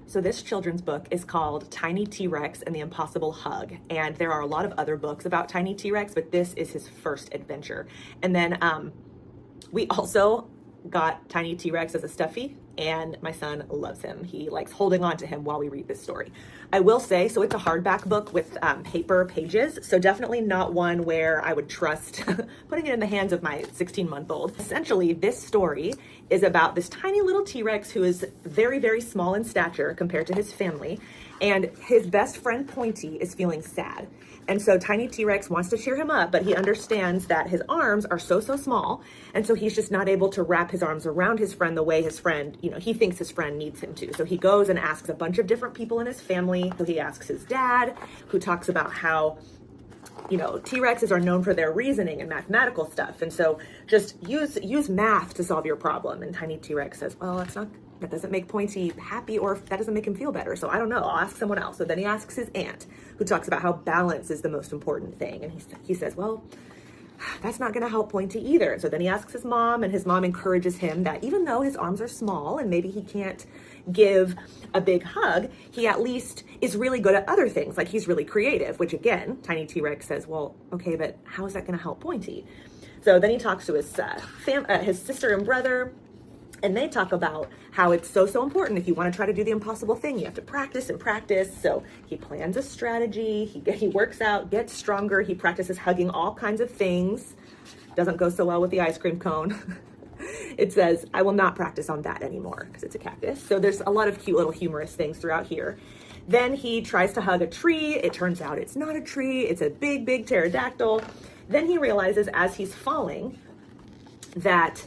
So this children's book is called Tiny T-Rex and the Impossible Hug. And there are a lot of other books about Tiny T-Rex, but this is his first adventure. And then we also got Tiny T-Rex as a stuffy, and my son loves him. He likes holding on to him while we read this story. I will say, so it's a hardback book with paper pages, so definitely not one where I would trust putting it in the hands of my 16-month-old. Essentially, this story is about this tiny little T-Rex who is very, very small in stature compared to his family, and his best friend Pointy is feeling sad. And so Tiny T-Rex wants to cheer him up, but he understands that his arms are so small, and so he's just not able to wrap his arms around his friend the way his friend, he thinks his friend needs him to. So he goes and asks a bunch of different people in his family. So he asks his dad, who talks about how T-Rexes are known for their reasoning and mathematical stuff. And so just use math to solve your problem. And Tiny T-Rex says, well, that doesn't make Pointy happy, or that doesn't make him feel better. So I don't know, I'll ask someone else. So then he asks his aunt, who talks about how balance is the most important thing. And he says, well, that's not gonna help Pointy either. So then he asks his mom, and his mom encourages him that even though his arms are small and maybe he can't give a big hug, he at least is really good at other things. Like he's really creative, which again, Tiny T-Rex says, well, okay, but how is that gonna help Pointy? So then he talks to his sister and brother, and they talk about how it's so important. If you want to try to do the impossible thing, you have to practice and practice. So he plans a strategy, he works out, gets stronger, he practices hugging all kinds of things. Doesn't go so well with the ice cream cone. It says, I will not practice on that anymore, because it's a cactus. So there's a lot of cute little humorous things throughout here. Then he tries to hug a tree. It turns out it's not a tree, it's a big pterodactyl. Then he realizes as he's falling that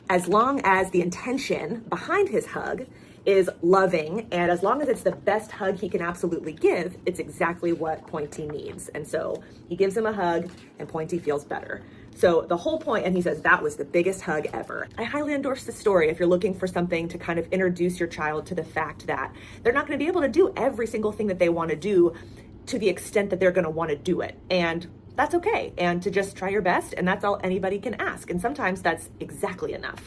as long as the intention behind his hug is loving, and as long as it's the best hug he can absolutely give, it's exactly what Pointy needs. And so he gives him a hug, and Pointy feels better. So the whole point, and he says, that was the biggest hug ever. I highly endorse this story if you're looking for something to kind of introduce your child to the fact that they're not going to be able to do every single thing that they want to do to the extent that they're going to want to do it. And that's okay. And to just try your best, and that's all anybody can ask. And sometimes that's exactly enough.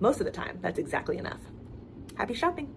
Most of the time, that's exactly enough. Happy shopping.